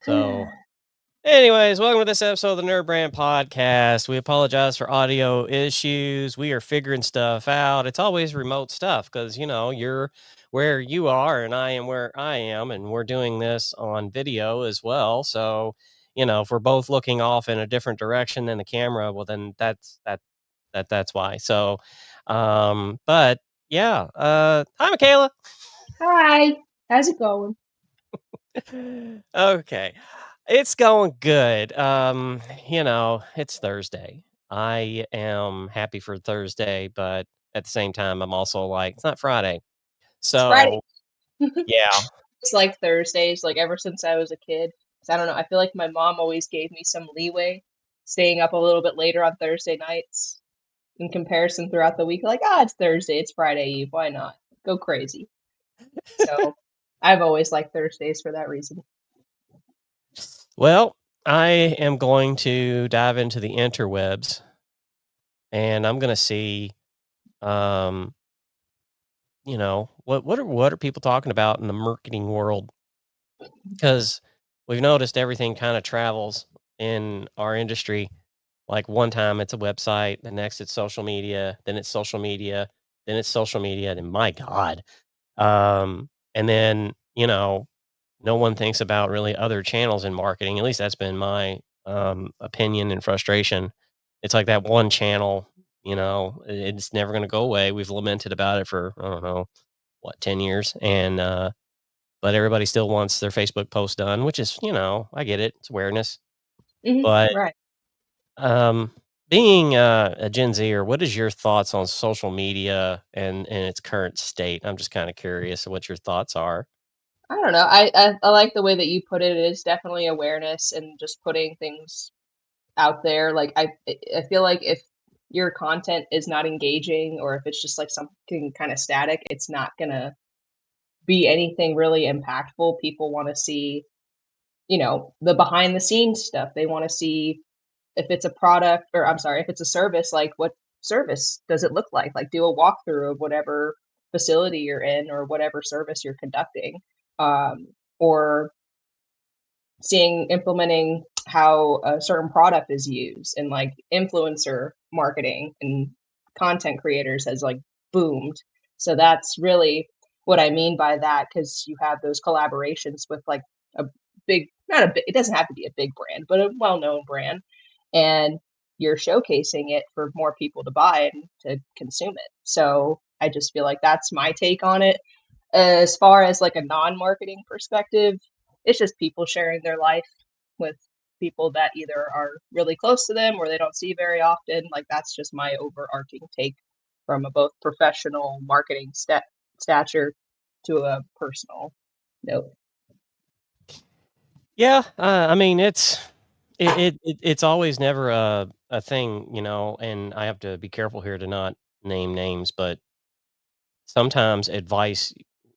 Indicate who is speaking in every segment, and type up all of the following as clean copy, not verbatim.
Speaker 1: So, anyways, welcome to this episode of the NerdBrand podcast. We apologize for audio issues. We are figuring stuff out. It's always remote stuff because, you're where you are and I am where I am, and we're doing this on video as well. So, if we're both looking off in a different direction than the camera, well, then that's why. So, but yeah, hi, Michaela.
Speaker 2: Hi, how's it going?
Speaker 1: Okay. It's going good. It's Thursday. I am happy for Thursday, but at the same time, I'm also like, it's not Friday.
Speaker 2: It's Friday.
Speaker 1: So, yeah.
Speaker 2: It's like Thursdays, like ever since I was a kid. 'Cause I don't know, I feel like my mom always gave me some leeway staying up a little bit later on Thursday nights in comparison throughout the week. Like, it's Thursday, it's Friday Eve, why not? Go crazy. So I've always liked Thursdays for that reason.
Speaker 1: Well, I am going to dive into the interwebs and I'm going to see, um, what are people talking about in the marketing world? Because we've noticed everything kind of travels in our industry. Like one time it's a website, the next it's social media, then it's social media, then it's social media, and my God. And then, no one thinks about really other channels in marketing. At least that's been my opinion and frustration. It's like that one channel, it's never going to go away. We've lamented about it for, I don't know, what, 10 years. And, but everybody still wants their Facebook post done, which is, I get it. It's awareness. But
Speaker 2: Right.
Speaker 1: um, being a Gen Zer, what is your thoughts on social media and its current state? I'm just kind of curious what your thoughts are.
Speaker 2: I don't know. I like the way that you put it. It is definitely awareness and just putting things out there. Like I feel like if your content is not engaging or if it's just like something kind of static, it's not gonna be anything really impactful. People want to see, the behind the scenes stuff. They want to see if it's a product or I'm sorry, if it's a service, like what service does it look like? Like do a walkthrough of whatever facility you're in or whatever service you're conducting. Or seeing implementing how a certain product is used and like influencer marketing and content creators has like boomed. So that's really what I mean by that because you have those collaborations with like a big, not a big, it doesn't have to be a big brand, but a well-known brand, and you're showcasing it for more people to buy and to consume it. So I just feel like that's my take on it. As far as like a non-marketing perspective, it's just people sharing their life with people that either are really close to them or they don't see very often. Like that's just my overarching take from a both professional marketing stature to a personal note.
Speaker 1: Yeah, I mean it's always never a thing, and I have to be careful here to not name names, but sometimes advice,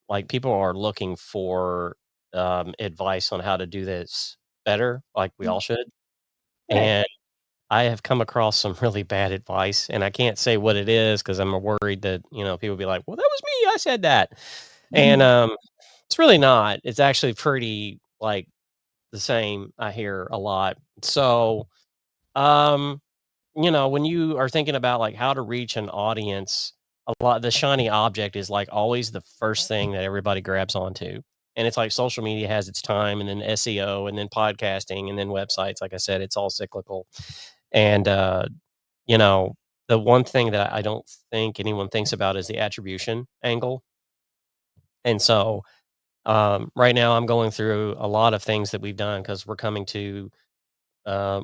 Speaker 1: like people are looking for advice on how to do this better, like we all should.
Speaker 2: Right.
Speaker 1: And I have come across some really bad advice, and I can't say what it is because I'm worried that, people be like, "Well, that was me. I said that." And it's really not. It's actually pretty like the same. I hear a lot. So, um, when you are thinking about like how to reach an audience, a lot the shiny object is like always the first thing that everybody grabs onto. And it's like social media has its time and then SEO and then podcasting and then websites. Like I said, it's all cyclical. And you know, the one thing that I don't think anyone thinks about is the attribution angle. And so, right now I'm going through a lot of things that we've done because we're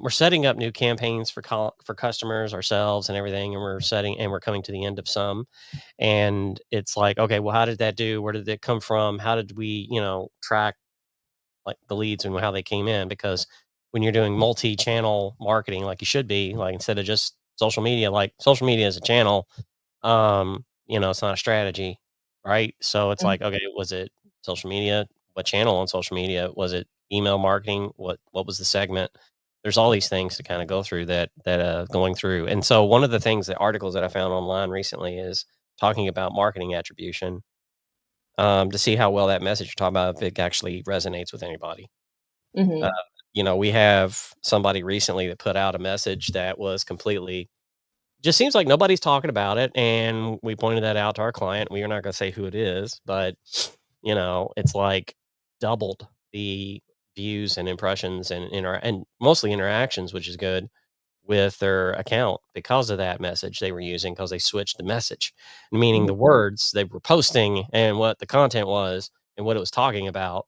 Speaker 1: setting up new campaigns for customers ourselves and everything, and we're coming to the end of some, and it's like, okay, well, how did that do? Where did it come from? How did we, track like the leads and how they came in? Because when you're doing multi-channel marketing, like you should be, like instead of just social media, like social media is a channel, it's not a strategy, right? So it's like, okay, was it social media? What channel on social media? Was it email marketing? What was the segment? There's all these things to kind of go through that going through. And so one of the things, the articles that I found online recently is talking about marketing attribution, to see how well that message you're talking about, if it actually resonates with anybody.
Speaker 2: Hmm.
Speaker 1: Uh, we have somebody recently that put out a message that was completely just seems like nobody's talking about it, and we pointed that out to our client. We are not gonna say who it is, but, it's, like, doubled the views and impressions and mostly interactions, which is good, with their account because of that message they were using because they switched the message, meaning
Speaker 2: Hmm.
Speaker 1: the words they were posting and what the content was and what it was talking about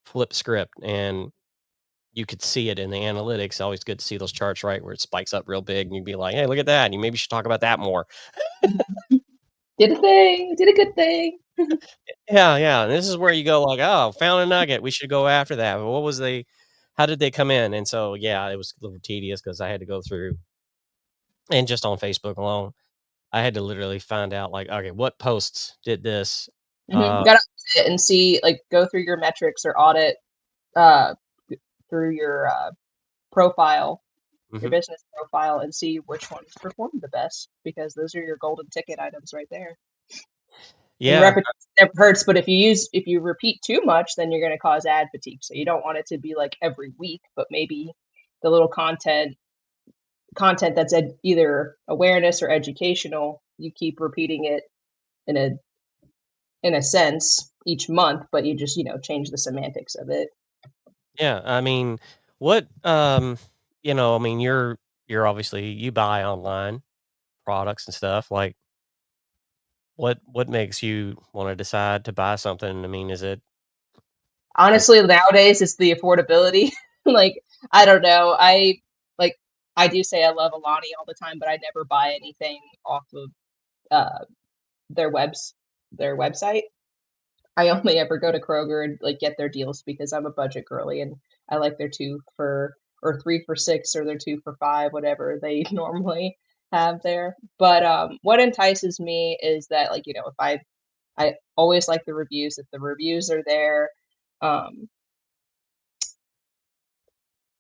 Speaker 1: flip script, and you could see it in the analytics. Always good to see those charts, right, where it spikes up real big, and you'd be like, "Hey, look at that, and you maybe should talk about that more."
Speaker 2: Did a thing, did a good thing.
Speaker 1: Yeah, yeah, and this is where you go like, "Oh, found a nugget, we should go after that." But what was they how did they come in? And so, yeah, it was a little tedious because I had to go through and just on Facebook alone, I had to literally find out, like, okay, what posts did this?
Speaker 2: Mhm.
Speaker 1: Uh
Speaker 2: Gotta audit and see, like, go through your metrics or audit, uh, through your, profile, your
Speaker 1: mhm.
Speaker 2: business profile, and see which ones perform the best because those are your golden ticket items right there. And
Speaker 1: Yeah,
Speaker 2: repetition never hurts, but if you repeat too much, then you're gonna cause ad fatigue. So you don't want it to be like every week, but maybe the little content that's either awareness or educational, you keep repeating it in a sense each month, but you just, change the semantics of it.
Speaker 1: yeah, I mean, what, I mean, you're obviously you buy online products and stuff, like, what makes you wanna decide to buy something? I mean, is it just
Speaker 2: Honestly, nowadays it's the affordability. Like, I don't know. Like I do say I love Alani all the time, but I never buy anything off of uh their their website. I only ever go to Kroger and like get their deals because I'm a budget girly and I like their 2 for or 3 for 6 or their 2 for 5, whatever they normally have there. But what entices me is that like, if I always like the reviews. If the reviews are there, um,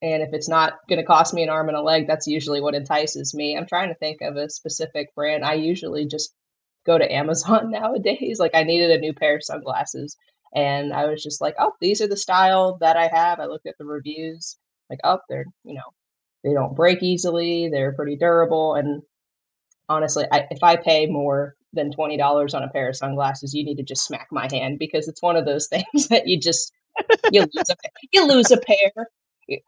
Speaker 2: and if it's not gonna cost me an arm and a leg, that's usually what entices me. I'm trying to think of a specific brand. I usually just go to Amazon nowadays. Like, I needed a new pair of sunglasses, and I was just like, "Oh, these are the style that I have." I looked at the reviews, like, "Oh, they don't break easily, they're pretty durable," and honestly, if I pay more than $20 on a pair of sunglasses, you need to just smack my hand because it's one of those things that you lose a pair.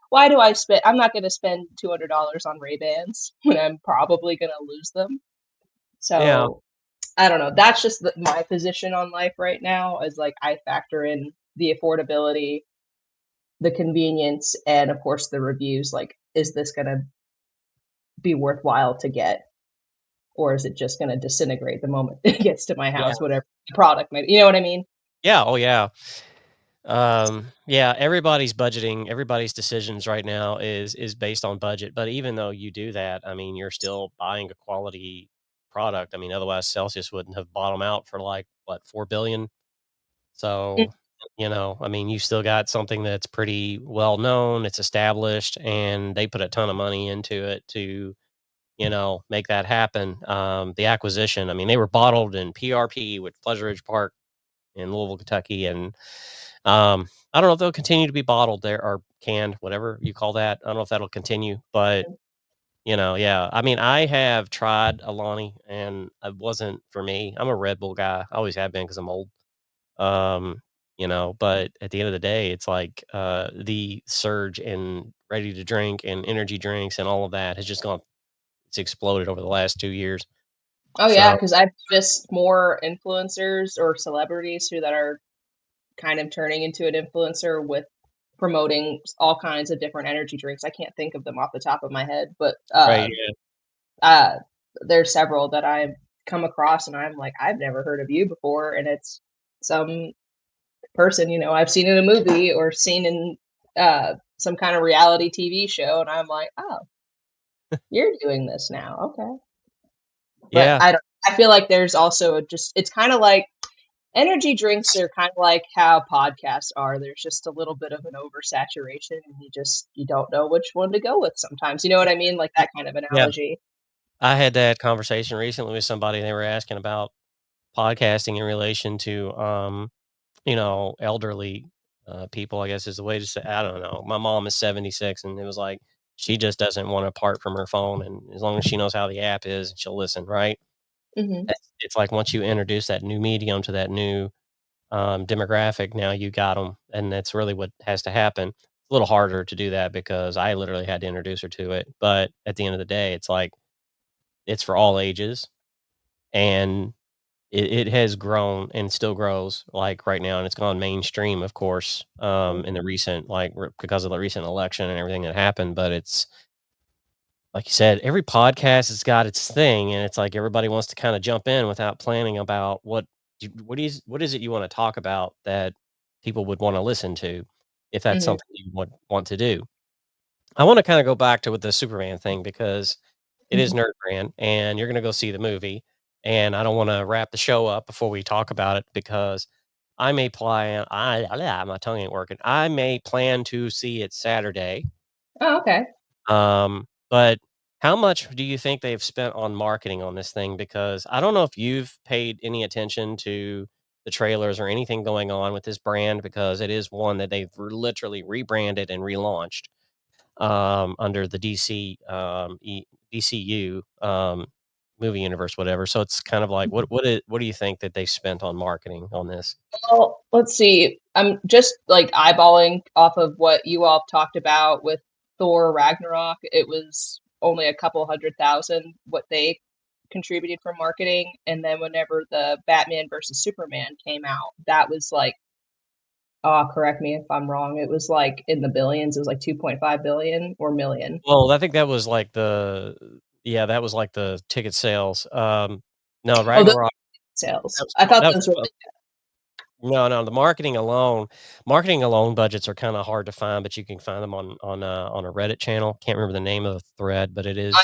Speaker 2: Why do I spend? I'm not going to spend $200 on Ray Bans when I'm probably going to lose them.
Speaker 1: Yeah,
Speaker 2: So I don't know. That's just my position on life right now. Is like I factor in the affordability, the convenience, and of course the reviews. Like, is this going to be worthwhile to get, or is it just going to disintegrate the moment it gets to my
Speaker 1: yeah,
Speaker 2: house? Whatever the product, maybe you know what I mean.
Speaker 1: yeah, oh, yeah. Yeah, everybody's budgeting, everybody's decisions right now is based on budget, but even though you do that, I mean, you're still buying a quality product. I mean, otherwise Celsius wouldn't have bought them out for like what, 4 billion. So, I mean, you still got something that's pretty well known, it's established, and they put a ton of money into it to, make that happen. The acquisition, I mean, they were bottled in PRP with Pleasure Ridge Park in Louisville, Kentucky, and I don't know if they'll continue to be bottled there or canned, whatever you call that. I don't know if that'll continue, but yeah. I mean, I have tried Alani and it wasn't for me. I'm a Red Bull guy. I always have been because I'm old. Um, but at the end of the day, it's like the surge in ready to drink and energy drinks and all of that has just gone it's exploded over the last 2 years.
Speaker 2: Oh yeah,
Speaker 1: So
Speaker 2: because I've noticed more influencers or celebrities who that are kind of turning into an influencer with promoting all kinds of different energy drinks. I can't think of them off the top of my head, but
Speaker 1: right, yeah.
Speaker 2: uh, there's several that I've come across, and I'm like, I've never heard of you before, and it's some person I've seen in a movie or seen in some kind of reality TV show, and I'm like, oh, you're doing this now, okay. But
Speaker 1: Yeah.
Speaker 2: I feel like there's also just it's kind of like energy drinks are kind of like how podcasts are. There's just a little bit of an oversaturation, and you don't know which one to go with sometimes. You know what I mean? Like that kind of
Speaker 1: Yeah.
Speaker 2: analogy.
Speaker 1: I had that conversation recently with somebody. They were asking about podcasting in relation to, elderly. people, I guess is the way to say. I don't know. My mom is 76, and it was like she just doesn't want to part from her phone, and as long as she knows how the app is, she'll listen, right?
Speaker 2: Mhm.
Speaker 1: It's like once you introduce that new medium to that new demographic, now you got them, and that's really what has to happen. It's a little harder to do that because I literally had to introduce her to it, but at the end of the day, it's like it's for all ages, and it has grown and still grows, like, right now, and it's gone mainstream, of course, in the recent, like, because of the recent election and everything that happened, but it's like you said, every podcast has got its thing, and it's like everybody wants to kinda jump in without planning about what is it you wanna talk about that people would wanna listen to, if that's
Speaker 2: Mhm.
Speaker 1: something you would want to do. I wanna kinda go back to with the Superman thing because it is
Speaker 2: Mhm.
Speaker 1: NerdBrand, and you're gonna go see the movie, and I don't wanna wrap the show up before we talk about it because I may plan my tongue ain't working. I may plan to see it Saturday,
Speaker 2: Oh, okay.
Speaker 1: but how much do you think they've spent on marketing on this thing? Because I don't know if you've paid any attention to the trailers or anything going on with this brand because it is one that they've literally rebranded and relaunched under the DCU movie universe, whatever. So it's kind of like, what do you think that they spent on marketing on this?
Speaker 2: Well, let's see. I'm just like eyeballing off of what you all talked about with Thor Ragnarok. It was only a couple 100,000 what they contributed for marketing, and then whenever the Batman versus Superman came out, that was like, correct me if I'm wrong, it was like in the billions. It was like 2.5 billion or million.
Speaker 1: Well, I think that was like yeah, that was like the ticket sales. No,
Speaker 2: Oh, the
Speaker 1: Ragnarok.
Speaker 2: sales. I thought
Speaker 1: That was
Speaker 2: those were like,
Speaker 1: no, the marketing alone budgets are kind of hard to find, but you can find them on a Reddit channel. Can't remember the name of the thread, but it is.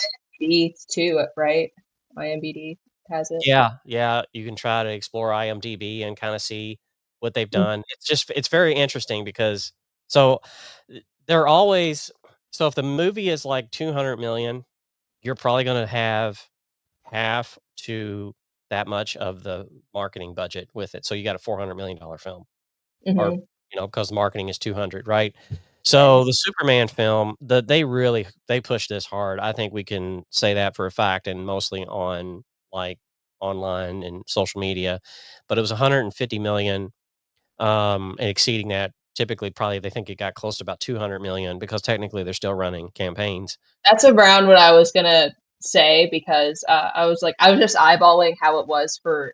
Speaker 2: IMDb too, right? IMDb has it.
Speaker 1: Yeah, yeah, you can try to explore IMDb and kinda see what they've
Speaker 2: Mm,
Speaker 1: done. It's very interesting because so, they're always so if the movie is like 200,000,000, you're probably gonna have half to that much of the marketing budget with it, so you got a $400,000,000 film or,
Speaker 2: mhm,
Speaker 1: because marketing is 200, right?
Speaker 2: right.
Speaker 1: So, the Superman film, they pushed this hard. I think we can say that for a fact and mostly on, like, online and social media, but it was 150,000,000, and exceeding that. Typically, probably they think it got close to about 200,000,000 because technically they're still running campaigns.
Speaker 2: That's around what I was gonna say because, I was just eyeballing how it was for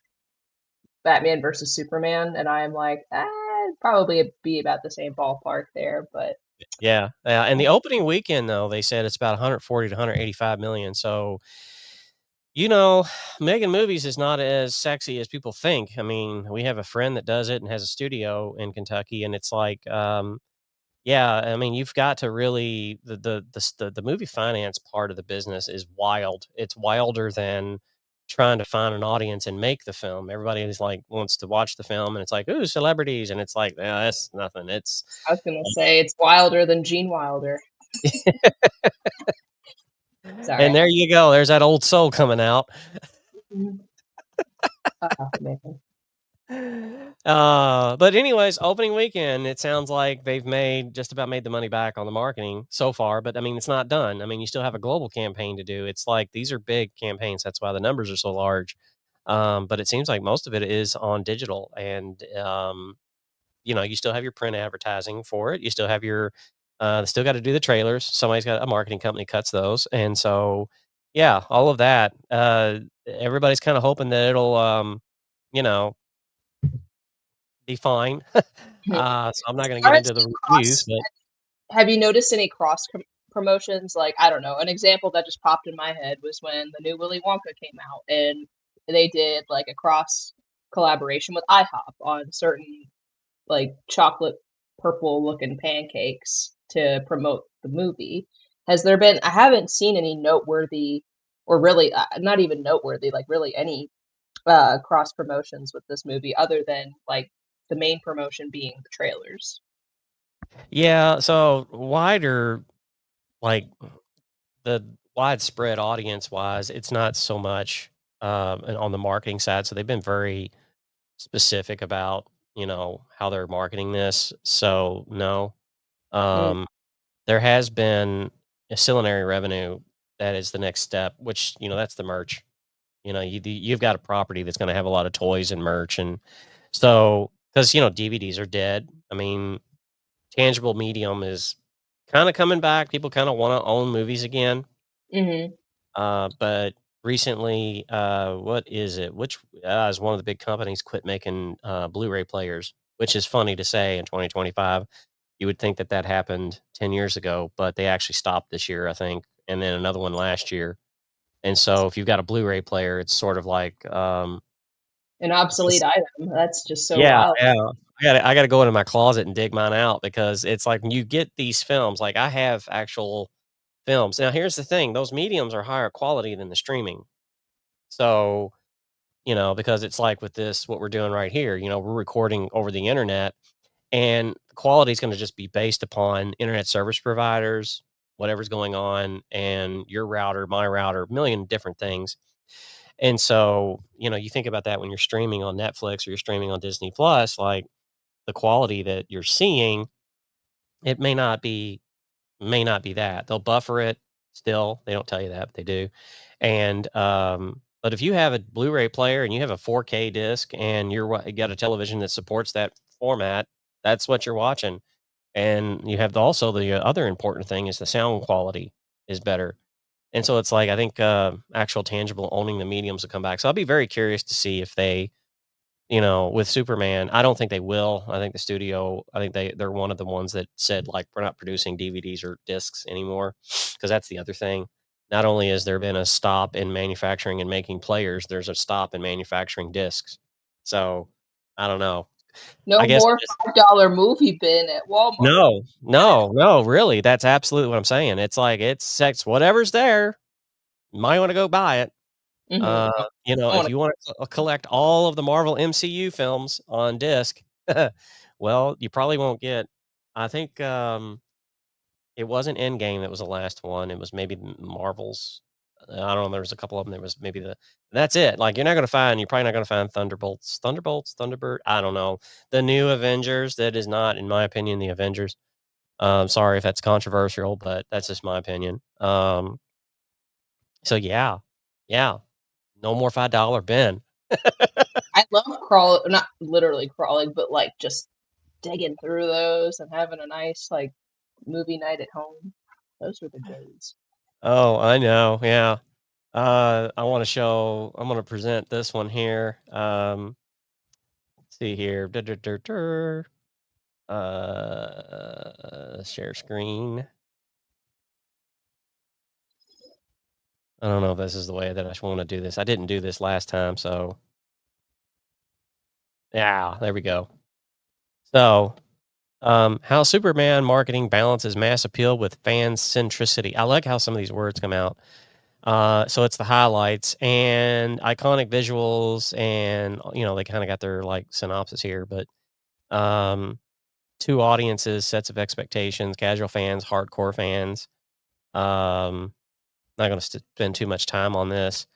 Speaker 2: Batman versus Superman, and I'm like, it'd probably be about the same ballpark there, but
Speaker 1: Yeah, and the opening weekend, though, they said it's about 140 to 185,000,000, so, you know, making movies is not as sexy as people think. I mean, we have a friend that does it and has a studio in Kentucky, and it's like, yeah, I mean, you've got to really the movie finance part of the business is wild. It's wilder than trying to find an audience and make the film. Everybody is like wants to watch the film, and it's like, "Ooh, celebrities," and it's like, "Yeah, that's nothing." It's
Speaker 2: I was gonna say it's wilder than Gene Wilder.
Speaker 1: and
Speaker 2: Sorry.
Speaker 1: there you go. There's that old soul coming out.
Speaker 2: Mhm. Oh, man.
Speaker 1: But anyways, opening weekend, it sounds like they've made just about made the money back on the marketing so far, but I mean, it's not done. I mean, you still have a global campaign to do. It's like these are big campaigns. That's why the numbers are so large. But it seems like most of it is on digital and, you still have your print advertising for it. You still have your, still got to do the trailers. Somebody's got a marketing company cuts those. And so, yeah, all of that, everybody's kind of hoping that it'll, you know, be fine.
Speaker 2: Mhm.
Speaker 1: So I'm not
Speaker 2: As
Speaker 1: gonna
Speaker 2: far
Speaker 1: get
Speaker 2: as
Speaker 1: into the
Speaker 2: the
Speaker 1: reviews,
Speaker 2: cross
Speaker 1: but
Speaker 2: have you noticed any promotions? Like, I don't know, an example that just popped in my head was when the new Willy Wonka came out, and they did, like, a cross collaboration with IHOP on certain, like, chocolate purple looking pancakes to promote the movie. Has there been I haven't seen any noteworthy or really, not even noteworthy, like, really any, cross promotions with this movie other than, like, the main promotion being the trailers.
Speaker 1: yeah, so wider, like, the widespread audience-wise, it's not so much, and on the marketing side, so they've been very specific about, how they're marketing this. So, no.
Speaker 2: Mm,
Speaker 1: Um, there has been ancillary revenue that is the next step, which, that's the merch. You've got a property that's gonna have a lot of toys and merch, and so because DVDs are dead. I mean, tangible medium is kinda coming back. People kinda wanna own movies again.
Speaker 2: mhm.
Speaker 1: But recently, what is it? Which is one of the big companies quit making Blu-ray players, which is funny to say in 2025. You would think that that happened 10 years ago, but they actually stopped this year, I think, and then another one last year. And so if you've got a Blu-ray player, it's sort of like,
Speaker 2: An
Speaker 1: it's
Speaker 2: obsolete
Speaker 1: just,
Speaker 2: item. That's just so
Speaker 1: yeah,
Speaker 2: wild.
Speaker 1: yeah. I gotta go into my closet and dig mine out because it's like when you get these films, like I have actual films. Now, here's the thing: those mediums are higher quality than the streaming. So, because it's like with this, what we're doing right here, we're recording over the internet, and the quality is going to just be based upon internet service providers, whatever's going on, and your router, my router, a million different things. And so, you think about that when you're streaming on Netflix or you're streaming on Disney Plus, like the quality that you're seeing, it may not be that. They'll buffer it still. They don't tell you that, but they do. And but if you have a Blu-ray player and you have a 4K disc and you got a television that supports that format, that's what you're watching. And you have also the other important thing is the sound quality is better. And so it's like I think actual tangible owning the mediums will come back. So I'll be very curious to see if they with Superman, I don't think they will. I think the studio, I think they're one of the ones that said like we're not producing DVDs or discs anymore because that's the other thing. Not only has there been a stop in manufacturing and making players, there's a stop in manufacturing discs. So I don't know.
Speaker 2: No
Speaker 1: I guess I
Speaker 2: more
Speaker 1: just
Speaker 2: $5 movie bin at Walmart.
Speaker 1: no, no, no, really. That's absolutely what I'm saying. It's like it's sex, whatever's there. You might want to go buy it.
Speaker 2: Mhm. I
Speaker 1: If
Speaker 2: wanna
Speaker 1: you want to collect all of the Marvel MCU films on disc, well, you probably won't get. I think it wasn't Endgame that was the last one. It was maybe Marvel's. I don't know. There was a couple of them. There was maybe That's it. Like you're not gonna find. You're probably not gonna find Thunderbolts, Thunderbird. I don't know. The new Avengers. That is not, in my opinion, the Avengers. Sorry if that's controversial, but that's just my opinion. So yeah, yeah. No more $5 bin.
Speaker 2: I love not literally crawling, but, like, just digging through those and having a nice, like, movie night at home. Those were the days.
Speaker 1: Oh, I know, yeah. I'm gonna present this one here. Let's see here. Share screen. I don't know if this is the way that I want to do this. I didn't do this last time, so yeah, there we go. So, how Superman marketing balances mass appeal with fan centricity. I like how some of these words come out. So it's the highlights and iconic visuals, and they kind of got their like synopsis here, but um, two audiences, sets of expectations, casual fans, hardcore fans. Um, not going to spend too much time on this.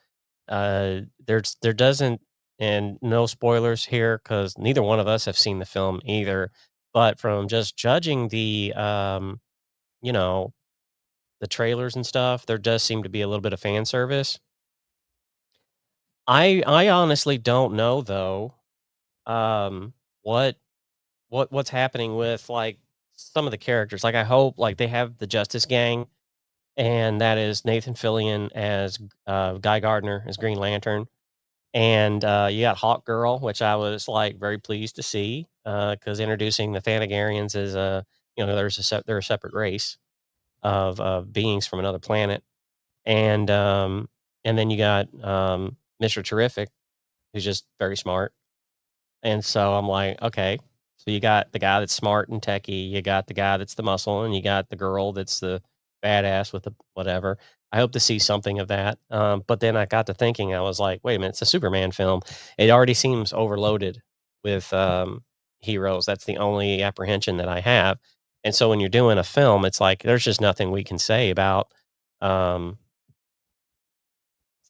Speaker 1: There doesn't, and no spoilers here because neither one of us have seen the film either. But from just judging you know, the trailers and stuff, there does seem to be a little bit of fan service. I honestly don't know though, um, what what's happening with, like, some of the characters. Like, I hope, like, they have the Justice Gang, and that is Nathan Fillion as, Guy Gardner as Green Lantern, and, you got Hawk Girl, which I was, like, very pleased to see, because introducing the Thanagarians as they're a separate race of, beings from another planet, and, and then you got, Mr. Terrific, who's just very smart. And so I'm like, okay. So you got the guy that's smart and techie, you got the guy that's the muscle, and you got the girl that's the badass with the whatever. I hope to see something of that. But then I got to thinking, I was like, wait a minute, it's a Superman film. It already seems overloaded with heroes. That's the only apprehension that I have. And so when you're doing a film, it's like there's just nothing we can say about um,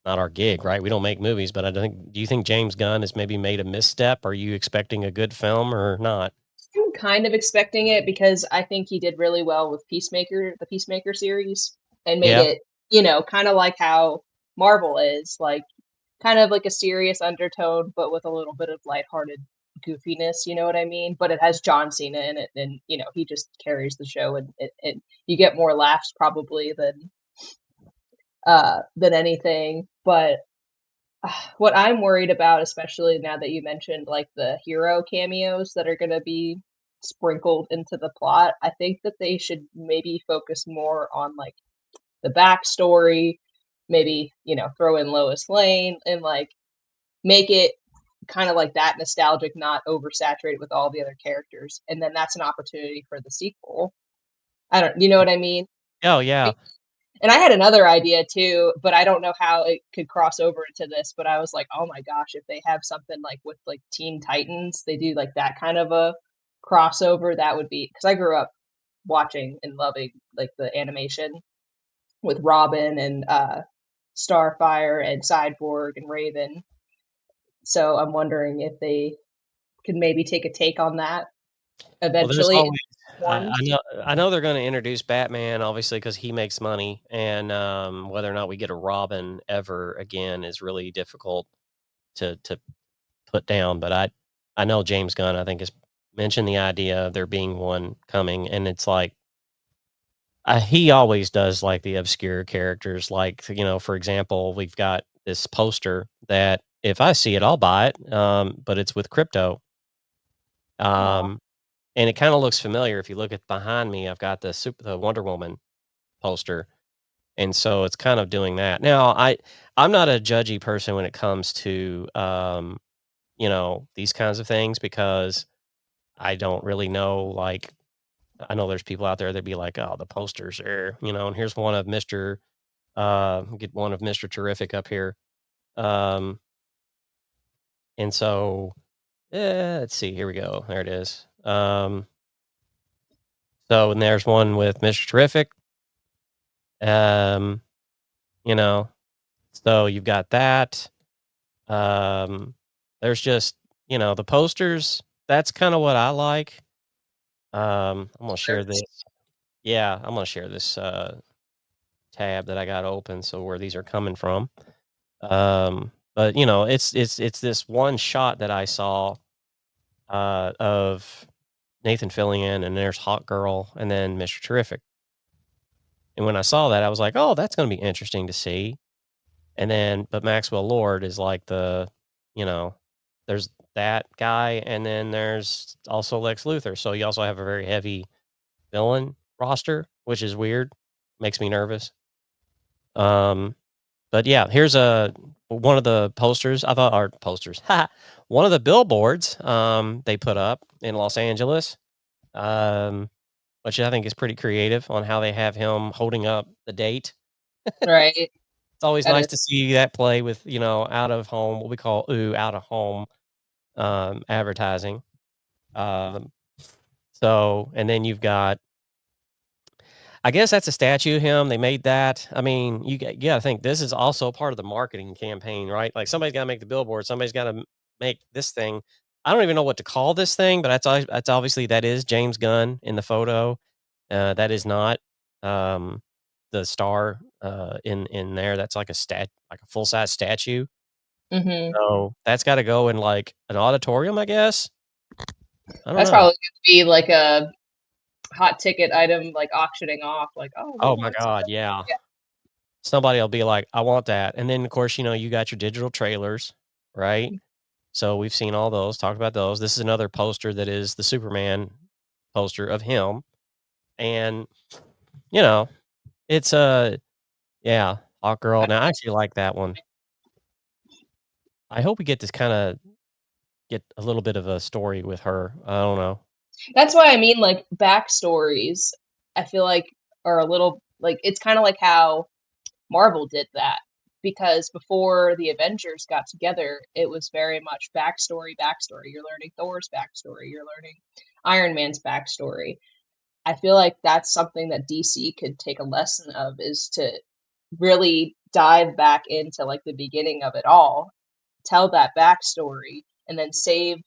Speaker 1: not our gig, right? We don't make movies, but I think do you think James Gunn has maybe made a misstep? Are you expecting a good film or not?
Speaker 2: I'm kind of expecting it because I think he did really well with Peacemaker, the Peacemaker series, and made
Speaker 1: Yeah.
Speaker 2: it, kind of like how Marvel is, like kind of like a serious undertone, but with a little bit of lighthearted goofiness, you know what I mean? But it has John Cena in it, and he just carries the show, and you get more laughs probably than anything. But what I'm worried about, especially now that you mentioned like the hero cameos that are going to be sprinkled into the plot, I think that they should maybe focus more on like the backstory, maybe, throw in Lois Lane and like make it kind of like that nostalgic, not oversaturated with all the other characters. And then that's an opportunity for the sequel. I don't, you know what I mean?
Speaker 1: Oh, yeah.
Speaker 2: And I had another idea too, but I don't know how it could cross over into this. But I was like, oh my gosh, if they have something like with like Teen Titans, they do like that kind of a crossover, that would be because I grew up watching and loving like the animation with Robin and Starfire and Cyborg and Raven. So I'm wondering if they could maybe take a take on that
Speaker 1: Well, there's
Speaker 2: eventually in
Speaker 1: always I
Speaker 2: forms.
Speaker 1: know they're gonna introduce Batman, obviously, because he makes money, and, whether or not we get a Robin ever again is really difficult to put down, but I know James Gunn, I think, has mentioned the idea of there being one coming, and it's like, he always does, like, the obscure characters, like, for example, we've got this poster that if I see it, I'll buy it, but it's with crypto,
Speaker 2: Aw,
Speaker 1: um, and it kinda looks familiar. If you look at behind me, I've got the Wonder Woman poster, and so it's kind of doing that. Now, I'm not a judgy person when it comes to, these kinds of things because I don't really know, like I know there's people out there that be like, "Oh, the posters are," and here's one of get one of Mr. Terrific up here. Um, and so, let's see, here we go. There it is. And there's one with Mr. Terrific. Um, you know, so you've got that. Um, there's just, the posters. That's kind of what I like. I'm gonna share this. Yeah, I'm gonna share this tab that I got open, so where these are coming from. But it's this one shot that I saw of Nathan Fillion, and there's Hot Girl, and then Mr. Terrific. And when I saw that, I was like, "Oh, that's gonna be interesting to see." And then, but Maxwell Lord is like you know, there's that guy, and then there's also Lex Luthor. So you also have a very heavy villain roster, which is weird, makes me nervous. Um, but yeah, here's one of the posters. I thought art posters. Ha! One of the billboards they put up in Los Angeles, um, which I think is pretty creative on how they have him holding up the date.
Speaker 2: right.
Speaker 1: It's always
Speaker 2: That
Speaker 1: nice
Speaker 2: is.
Speaker 1: to see that play with, out of home, what we call out of home advertising. Um, and then you've got, I guess that's a statue of him. They made that. I mean, you gotta think this is also part of the marketing campaign, right? Like somebody's got to make the billboard. Somebody's got to make this thing. I don't even know what to call this thing, but that's obviously that is James Gunn in the photo. That is not um, the star in there. That's like like a full size statue.
Speaker 2: Hmm.
Speaker 1: So that's got to go in like an auditorium, I guess. I don't
Speaker 2: That's
Speaker 1: know.
Speaker 2: probably going to be like a hot ticket item, like auctioning off. Like, oh, who
Speaker 1: Oh my
Speaker 2: wants
Speaker 1: God,
Speaker 2: it?
Speaker 1: yeah.
Speaker 2: Yeah.
Speaker 1: Somebody'll be like, "I want that," and then, of course, you got your digital trailers, right? So we've seen all those, talked about those. This is another poster that is the Superman poster of him, and, you know, it's a yeah, Hawk Girl. Now, I actually like that one. I hope we get to kinda get a little bit of a story with her. I don't know.
Speaker 2: That's why I mean, like, backstories, I feel like are a little like it's kind of like how Marvel did that because before the Avengers got together, it was very much backstory, backstory. You're learning Thor's backstory, you're learning Iron Man's backstory. I feel like that's something that DC could take a lesson of is to really dive back into like the beginning of it all, tell that backstory, and then save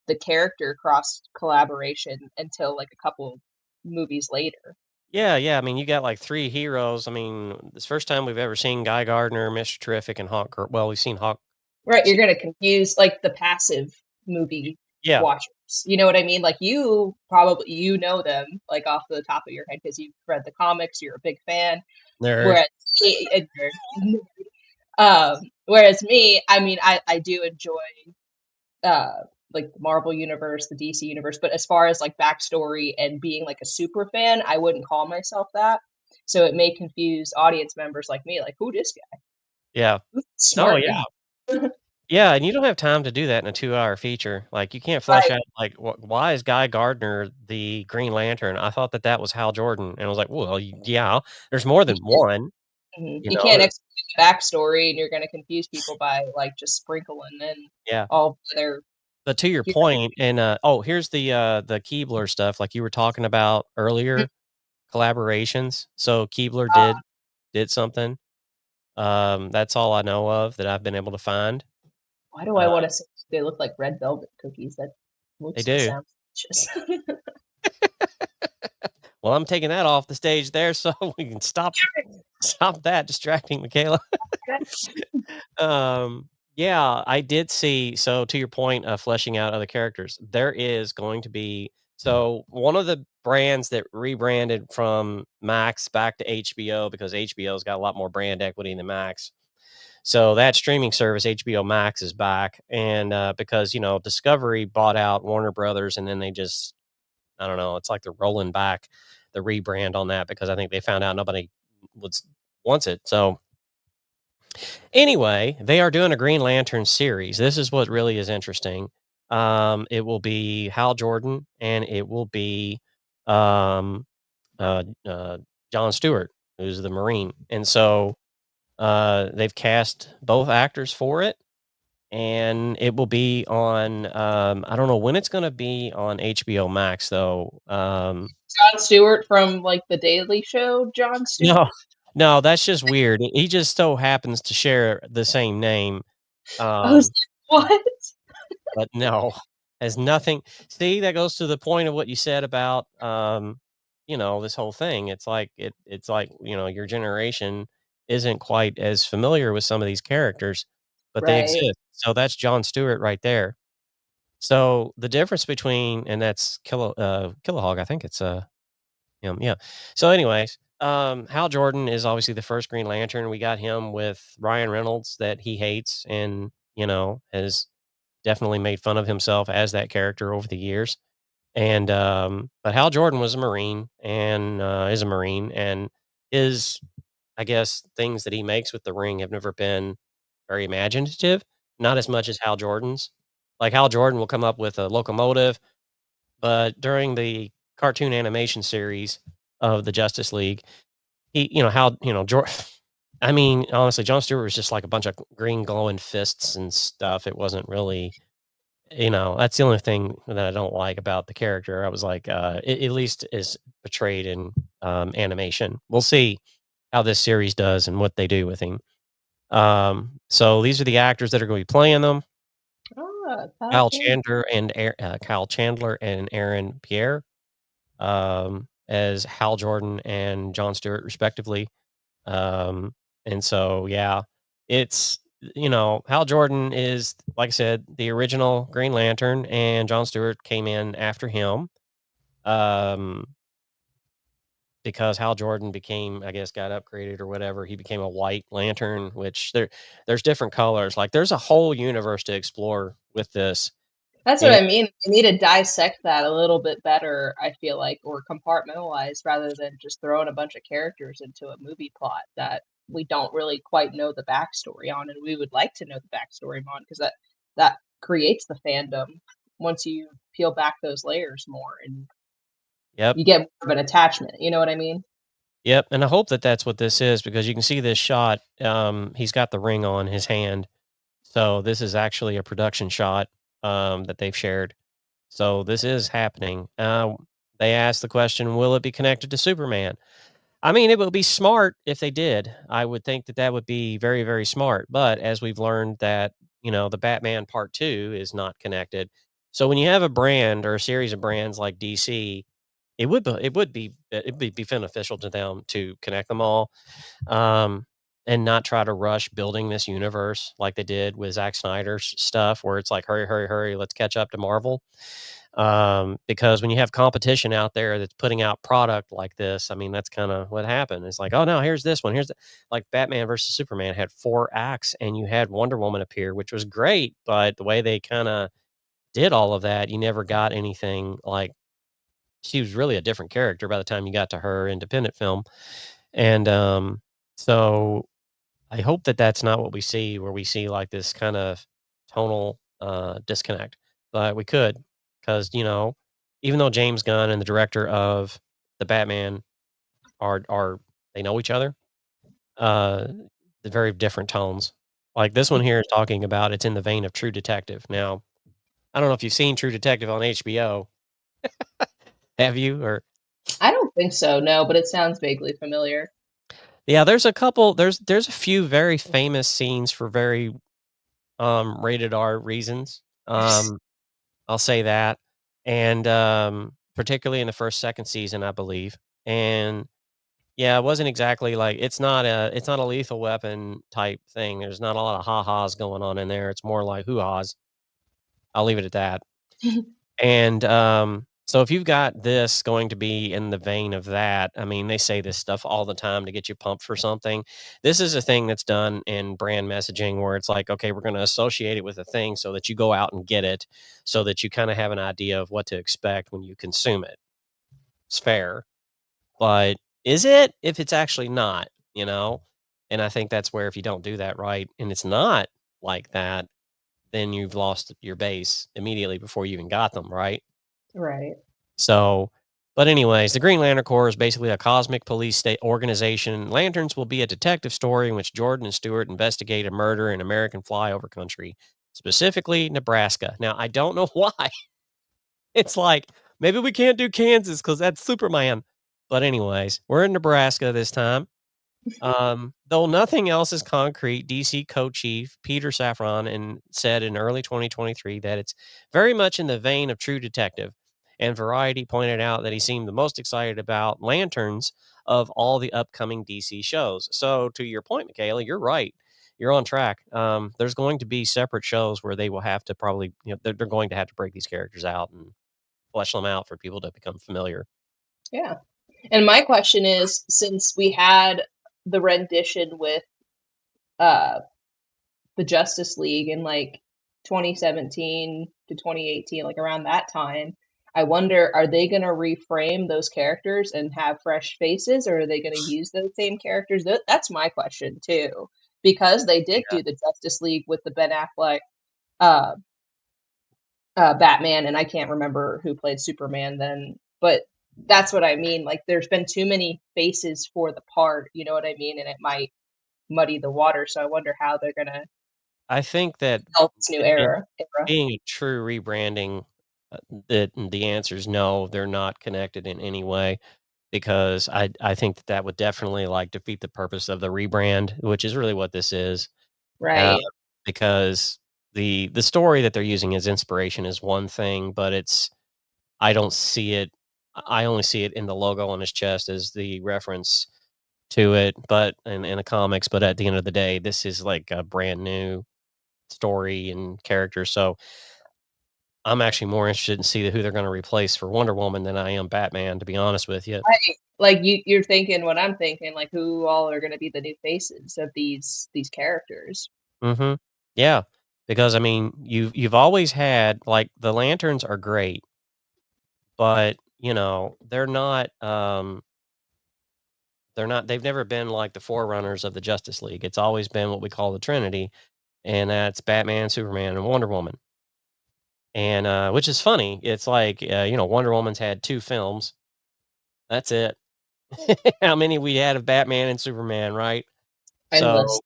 Speaker 2: the character cross collaboration until like a couple movies later.
Speaker 1: Yeah, yeah, I mean, you got, like, 3 heroes. I mean, this first time we've ever seen Guy Gardner, Mr. Terrific, and Hawk Girl. Well, we've seen Hawk.
Speaker 2: Right, you're
Speaker 1: See,
Speaker 2: gonna confuse, like, the passive movie
Speaker 1: yeah,
Speaker 2: watchers, you know what I mean? Like, you know them, like, off the top of your head because 'cause you've read the comics, you're a big fan,
Speaker 1: nerd.
Speaker 2: whereas whereas me, I mean, I do enjoy, like, the Marvel Universe, the DC Universe, but as far as, like, backstory and being, like, a super fan, I wouldn't call myself that, so it may confuse audience members like me, like, "Who dis guy?
Speaker 1: Yeah.
Speaker 2: Who's this
Speaker 1: Oh,
Speaker 2: smart
Speaker 1: yeah.
Speaker 2: guy?"
Speaker 1: Yeah, and you don't have time to do that in a 2-hour feature. Like, you can't flesh
Speaker 2: Right,
Speaker 1: out, like, why is Guy Gardner the Green Lantern? I thought that that was Hal Jordan, and I was like, "Well, yeah, there's more
Speaker 2: you
Speaker 1: than
Speaker 2: can't
Speaker 1: one." You
Speaker 2: You
Speaker 1: know,
Speaker 2: can't explain the backstory, and you're gonna confuse people by, like, just sprinkling in
Speaker 1: yeah.
Speaker 2: all their
Speaker 1: But to your
Speaker 2: hero.
Speaker 1: point, and, here's the Keebler stuff, like you were talking about
Speaker 2: Mhm.
Speaker 1: earlier, collaborations. So Keebler
Speaker 2: Uh,
Speaker 1: did something. That's all I know of that I've been able to find.
Speaker 2: why do I
Speaker 1: Uh,
Speaker 2: wanna say they look like red velvet cookies? That
Speaker 1: they
Speaker 2: looks and
Speaker 1: do.
Speaker 2: sounds delicious.
Speaker 1: Well, I'm taking that off the stage there so we can stop that distracting Michaela. Yeah, I did see, so to your point of fleshing out other characters, there is going to be, so one of the brands that rebranded from Max back to HBO because HBO's got a lot more brand equity than Max. So that streaming service, HBO Max, is back, and, because, Discovery bought out Warner Brothers, and then they just, I don't know, it's like they're rolling back the rebrand on that because I think they found out nobody would wants it. So anyway, they are doing a Green Lantern series. This is what really is interesting. It will be Hal Jordan and it will be um, uh, uh, John Stewart, who's the Marine. And so they've cast both actors for it. And it will be on, I don't know when it's going to be on HBO Max, though.
Speaker 2: Jon Stewart from, like, The Daily Show, Jon Stewart?
Speaker 1: No, no, that's just weird. He just so happens to share the same name.
Speaker 2: I was
Speaker 1: Um,
Speaker 2: like, "What?"
Speaker 1: But no, has nothing, see, that goes to the point of what you said about, this whole thing. It's like, your generation isn't quite as familiar with some of these characters, but they
Speaker 2: Right.
Speaker 1: exist. So that's Jon Stewart right there. So the difference between, and that's Kilowog, I think it's, him, yeah. So anyways, Hal Jordan is obviously the first Green Lantern. We got him with Ryan Reynolds that he hates and, has definitely made fun of himself as that character over the years. And but Hal Jordan was a Marine and is a Marine, and his, I guess, things that he makes with the ring have never been very imaginative, not as much as Hal Jordan's. Like Hal Jordan will come up with a locomotive, but during the cartoon animation series of the Justice League, he, how, I mean, honestly, John Stewart was just like a bunch of green glowing fists and stuff. It wasn't really, that's the only thing that I don't like about the character. I was like, at least is portrayed in animation. We'll see how this series does and what they do with him. So these are the actors that are going to be playing them:
Speaker 2: Ah, Kyle Chandler.
Speaker 1: Kyle Chandler and Aaron Pierre, as Hal Jordan and John Stewart, respectively. And so, yeah, it's, Hal Jordan is, like I said, the original Green Lantern, and John Stewart came in after him. Um, because Hal Jordan became, I guess, got upgraded or whatever. He became a White Lantern, which there's different colors. Like there's a whole universe to explore with this.
Speaker 2: That's what
Speaker 1: And
Speaker 2: I mean. They need to dissect that a little bit better, I feel like, or compartmentalize rather than just throwing a bunch of characters into a movie plot that we don't really quite know the backstory on, and we would like to know the backstory on because that creates the fandom once you peel back those layers more and
Speaker 1: yep,
Speaker 2: you get more of an attachment. You know what I mean?
Speaker 1: yep. And I hope that that's what this is because you can see this shot. He's got the ring on his hand. So this is actually a production shot that they've shared. So this is happening. They asked the question, will it be connected to Superman? I mean, it would be smart if they did. I would think that that would be very, very smart. But as we've learned that, the Batman Part 2 is not connected. So when you have a brand or a series of brands like DC, it would be beneficial to them to connect them all, and not try to rush building this universe like they did with Zack Snyder's stuff, where it's like, hurry, hurry, hurry, let's catch up to Marvel. Because when you have competition out there that's putting out product like this, I mean, that's kind of what happened. It's like, oh no, here's this one. Like Batman versus Superman had 4 acts, and you had Wonder Woman appear, which was great. But the way they kind of did all of that, you never got anything like she was really a different character by the time you got to her independent film. And so I hope that that's not what we see, where we see like this kind of tonal disconnect. But we could, because even though James Gunn and the director of the Batman are they know each other, uh, the very different tones. Like this one here is talking about it's in the vein of True Detective. Now, I don't know if you've seen True Detective on HBO. Have you? Or
Speaker 2: I don't think so, no, but it sounds vaguely familiar.
Speaker 1: yeah, there's a few very famous scenes for very rated R reasons. I'll say that. And, particularly in the 1st, 2nd season, I believe. And, yeah, it wasn't exactly like it's not a Lethal Weapon type thing. There's not a lot of ha-has going on in there. It's more like hoo-has. I'll leave it at that. And, so if you've got this going to be in the vein of that, I mean, they say this stuff all the time to get you pumped for something. This is a thing that's done in brand messaging where it's like, okay, we're going to associate it with a thing so that you go out and get it, so that you kind of have an idea of what to expect when you consume it. It's fair. But is it if it's actually not, you know? And I think that's where if you don't do that right and it's not like that, then you've lost your base immediately before you even got them, right?
Speaker 2: Right.
Speaker 1: So, but anyways, the Green Lantern Corps is basically a cosmic police state organization. Lanterns will be a detective story in which Jordan and Stewart investigate a murder in American flyover country, specifically Nebraska. Now, I don't know why. It's like maybe we can't do Kansas because that's Superman. But anyways, we're in Nebraska this time. Though nothing else is concrete, DC co-chief Peter Safran said in early 2023 that it's very much in the vein of True Detective. And Variety pointed out that he seemed the most excited about Lanterns of all the upcoming DC shows. So, to your point, Michaela, you're right. You're on track. There's going to be separate shows where they will have to probably, they're going to have to break these characters out and flesh them out for people to become familiar.
Speaker 2: Yeah. And my question is, since we had the rendition with uh the Justice League in like 2017 to 2018, like around that time, I wonder, are they going to reframe those characters and have fresh faces, or are they going to use those same characters? That's my question too, because they did
Speaker 1: Yeah.
Speaker 2: do the Justice League with the Ben Affleck uh, Batman, and I can't remember who played Superman then, but that's what I mean. Like, there's been too many faces for the part, you know what I mean? And it might muddy the water. So I wonder how they're gonna
Speaker 1: I think that
Speaker 2: help this new
Speaker 1: it
Speaker 2: era.
Speaker 1: being a true rebranding, the answer is no, they're not connected in any way because I think that that would definitely, like, defeat the purpose of the rebrand, which is really what this is, uh,
Speaker 2: Right.
Speaker 1: because the story that they're using as inspiration is one thing, but I don't see it I only see it in the logo on his chest as the reference to it, but in the comics, but at the end of the day, this is like a brand new story and character, so I'm actually more interested in see who they're gonna replace for Wonder Woman than I am Batman, to be honest with you.
Speaker 2: Right. Like you're thinking what I'm thinking, like who all are gonna be the new faces of these characters.
Speaker 1: Mhm. Yeah, because, I mean, you've always had like, the Lanterns are great, but, they've never been like the forerunners of the Justice League. It's always been what we call the Trinity, and that's Batman, Superman, and Wonder Woman, and, which is funny. It's like, Wonder Woman's had 2 films. That's it. How many we had of Batman and Superman, right?
Speaker 2: Endless.
Speaker 1: So,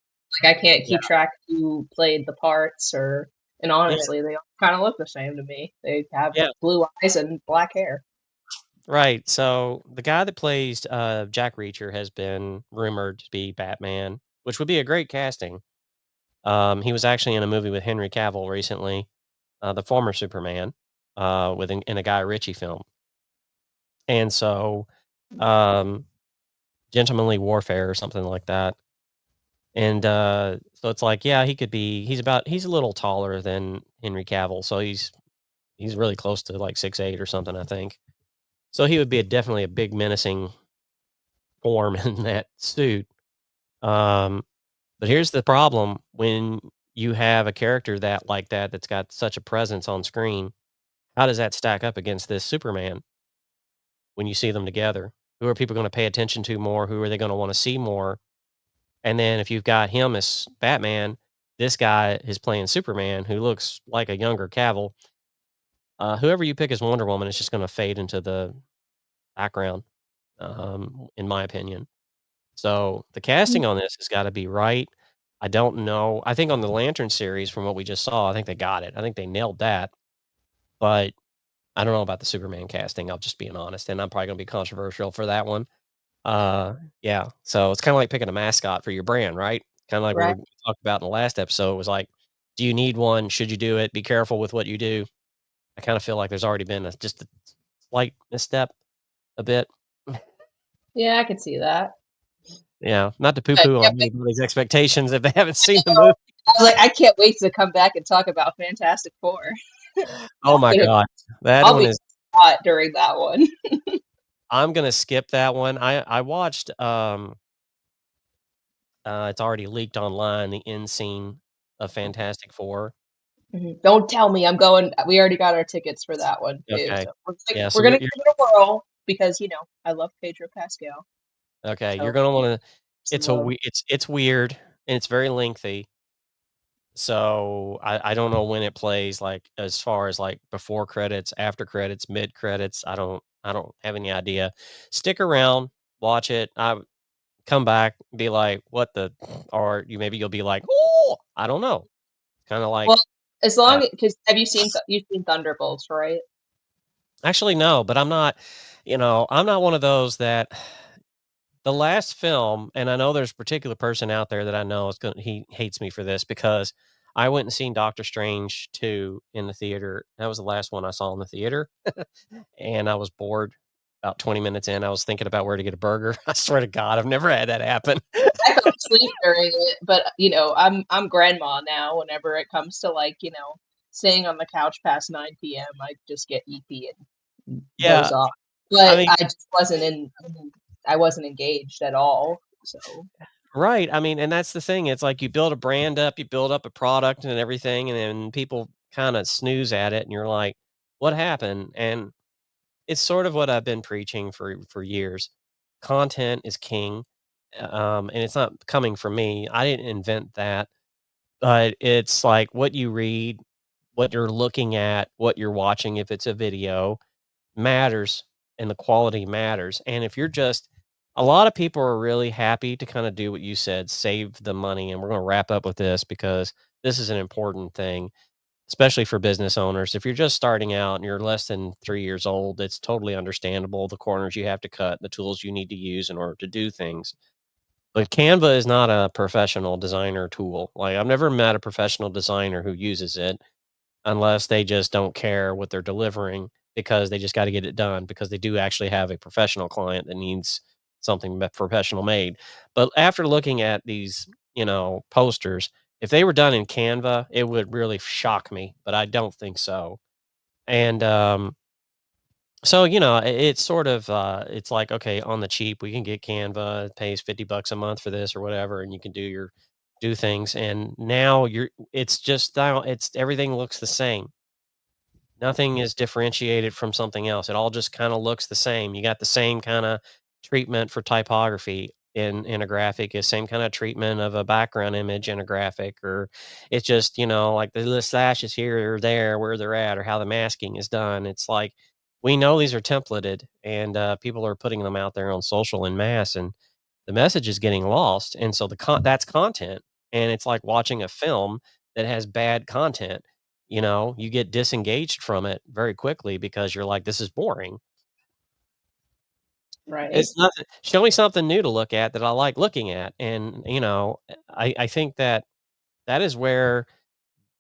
Speaker 2: Like I can't
Speaker 1: yeah.
Speaker 2: keep track who played the parts or and
Speaker 1: Yeah,
Speaker 2: honestly, they all kind of look the same to me. They have
Speaker 1: yeah.
Speaker 2: blue eyes and black hair.
Speaker 1: Right, so the guy that plays, Jack Reacher has been rumored to be Batman, which would be a great casting. He was actually in a movie with Henry Cavill recently, the former Superman, in a Guy Ritchie film, and so, um, Gentlemanly Warfare or something like that, and, so it's like, yeah, he's a little taller than Henry Cavill, so he's really close to, like, 6'8" or something, I think. So he would be definitely a big menacing form in that suit. Um, but here's the problem when you have a character that's got such a presence on screen, how does that stack up against this Superman when you see them together? Who are people gonna pay attention to more? Who are they gonna wanna see more? And then if you've got him as Batman, this guy is playing Superman who looks like a younger Cavill. Whoever you pick as Wonder Woman is just gonna fade into the background, in my opinion. So, the casting on this has gotta be right. I don't know. I think on the Lantern series, from what we just saw, I think they got it. I think they nailed that, but I don't know about the Superman casting, I'll just being honest, and I'm probably gonna be controversial for that one. Uh, yeah, so it's kinda like picking a mascot for your brand, right? Kinda like what
Speaker 2: Right.
Speaker 1: we talked about in the last episode, was like, do you need one? Should you do it? Be careful with what you do. I kinda feel like there's already been just a slight misstep a bit.
Speaker 2: Yeah, I could see that.
Speaker 1: Yeah, not to
Speaker 2: I
Speaker 1: poo-poo
Speaker 2: can't
Speaker 1: on
Speaker 2: wait.
Speaker 1: anybody's expectations if they haven't
Speaker 2: I
Speaker 1: seen the
Speaker 2: know.
Speaker 1: movie.
Speaker 2: I was like, I can't wait to come back and talk about Fantastic Four.
Speaker 1: Oh my
Speaker 2: Gonna
Speaker 1: god. That
Speaker 2: I'll
Speaker 1: one
Speaker 2: be
Speaker 1: is
Speaker 2: hot during that one.
Speaker 1: I'm gonna skip that one. I watched, it's already leaked online, the end scene of Fantastic Four.
Speaker 2: Mhm. Don't tell me I'm going we already got our tickets for that one too,
Speaker 1: Okay.
Speaker 2: so
Speaker 1: Yeah,
Speaker 2: we're
Speaker 1: so
Speaker 2: gonna give it a whirl because, I love Pedro Pascal,
Speaker 1: you're
Speaker 2: so
Speaker 1: gonna wanna
Speaker 2: some love.
Speaker 1: it's weird, and it's very lengthy, so I don't know when it plays, like, as far as, like, before credits, after credits, mid credits, I don't have any idea. Stick around, watch it, come back, be like, "What the" or you'll be like, "Oh!" I don't know. Kinda like
Speaker 2: Well, as long
Speaker 1: that.
Speaker 2: as because have you've seen Thunderbolts, right?
Speaker 1: Actually, no, but I'm not one of those that the last film, and I know there's a particular person out there that I know he hates me for this because I went and seen Doctor Strange 2 in the theater. That was the last one I saw in the theater, and I was bored about 20 minutes in. I was thinking about where to get a burger. I swear to God, I've never had that happen.
Speaker 2: I fell asleep during it, but, I'm grandma now whenever it comes to, staying on the couch past 9 p.m., I just get EP and doze
Speaker 1: Yeah,
Speaker 2: off.
Speaker 1: I
Speaker 2: But
Speaker 1: mean,
Speaker 2: I wasn't engaged at all, so
Speaker 1: right. I mean, and that's the thing. It's like you build a brand up, you build up a product and everything, and then people kind of snooze at it, and you're like, "What happened?" And it's sort of what I've been preaching for years. Content is king, and it's not coming from me. I didn't invent that, but it's like what you read, what you're looking at, what you're watching. If it's a video, matters and the quality matters. And if you're just a lot of people are really happy to kind of do what you said, save the money. And we're going to wrap up with this because this is an important thing, especially for business owners. If you're just starting out and you're less than 3 years old, it's totally understandable the corners you have to cut, the tools you need to use in order to do things. But Canva is not a professional designer tool. Like I've never met a professional designer who uses it unless they just don't care what they're delivering because they just got to get it done because they do actually have a professional client that needs something professional made. But after looking at these, posters, if they were done in Canva, it would really shock me, but I don't think so. And so, it's sort of it's like okay, on the cheap, we can get Canva, it pays $50 a month for this or whatever, and you can do things. And now it's everything looks the same. Nothing is differentiated from something else. It all just kinda looks the same. You got the same kinda treatment for typography in a graphic, the same kinda treatment of a background image in a graphic, or it's just, like the little slashes here or there, where they're at, or how the masking is done. It's like, we know these are templated, and, people are putting them out there on social en masse, and the message is getting lost, and so that's content, and it's like watching a film that has bad content. You get disengaged from it very quickly because you're like, "This is boring."
Speaker 2: Right.
Speaker 1: It's nothing show me something new to look at that I like looking at, and, I think that that is where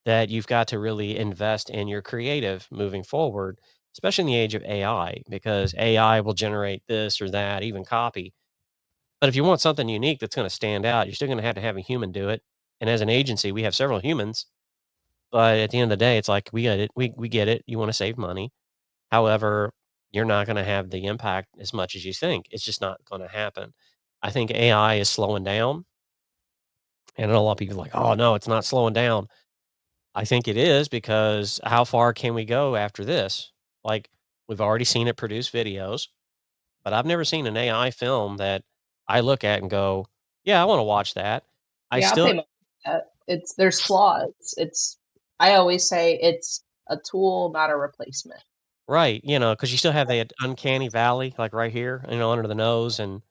Speaker 1: that you've got to really invest in your creative moving forward, especially in the age of AI, because AI will generate this or that, even copy. But if you want something unique that's gonna stand out, you're still gonna have to have a human do it, and as an agency, we have several humans, but at the end of the day, it's like, we get it, we get it, you wanna save money. However, you're not gonna have the impact as much as you think. It's just not gonna happen. I think AI is slowing down, and I know a lot of people are like, "Oh, no, it's not slowing down." I think it is because how far can we go after this? Like, we've already seen it produce videos, but I've never seen an AI film that I look at and go, "Yeah, I wanna watch that." I
Speaker 2: Yeah, I'll
Speaker 1: still
Speaker 2: pay money for that. It's there's flaws. It's I always say it's a tool, not a replacement.
Speaker 1: right, because you still have that uncanny valley, like, right here, under the nose, and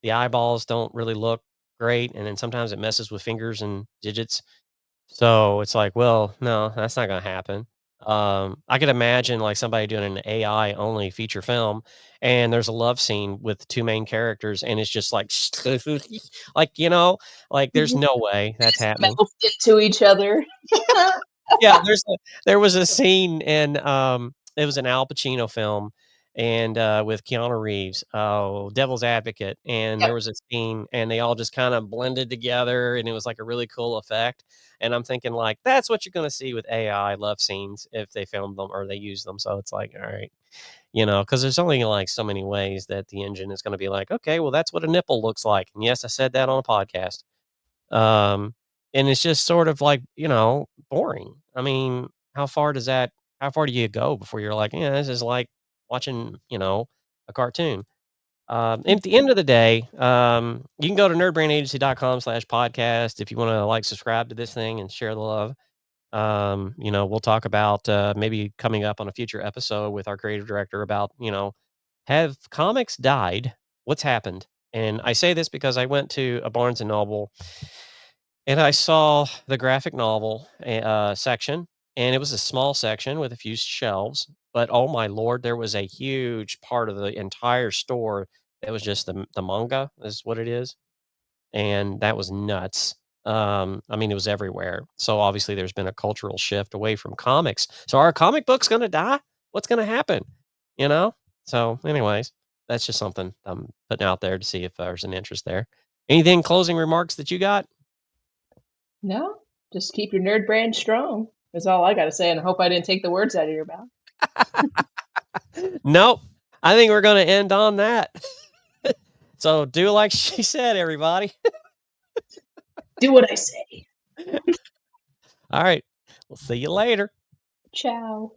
Speaker 1: the eyeballs don't really look great, and then sometimes it messes with fingers and digits. So it's like, well, no, that's not gonna happen. I could imagine like somebody doing an AI only feature film, and there's a love scene with two main characters, and it's just like, like like there's no way that's happening.
Speaker 2: Mouth into each other.
Speaker 1: Yeah, there was a scene in, it was an Al Pacino film and, with Keanu Reeves, oh, Devil's Advocate, and
Speaker 2: Yep.
Speaker 1: there was a scene, and they all just kinda blended together, and it was, like, a really cool effect, and I'm thinking, like, that's what you're gonna see with AI love scenes if they film them or they use them, so it's like, alright, because there's only, like, so many ways that the engine is gonna be like, "Okay, well, that's what a nipple looks like," and yes, I said that on a podcast. Um, and it's just sort of like, boring. I mean, how far do you go before you're like, "Yeah, this is like watching, a cartoon." At the end of the day, you can go to nerdbrandagency.com/podcast if you wanna, like, subscribe to this thing and share the love. We'll talk about, maybe coming up on a future episode with our creative director about, have comics died? What's happened? And I say this because I went to a Barnes& and Noble and I saw the graphic novel, section, and it was a small section with a few shelves, but, oh my lord, there was a huge part of the entire store that was just the manga is what it is, and that was nuts. I mean, it was everywhere. So, obviously, there's been a cultural shift away from comics. So, are comic books gonna die? What's gonna happen? You know? So, anyways, that's just something I'm putting out there to see if there's an interest there. Anything closing remarks that you got?
Speaker 2: No, just keep your nerd brand strong. That's all I gotta say, and I hope I didn't take the words out of your mouth.
Speaker 1: Nope. I think we're gonna end on that. So do like she said, everybody.
Speaker 2: Do what I say.
Speaker 1: All right. We'll see you later.
Speaker 2: Ciao.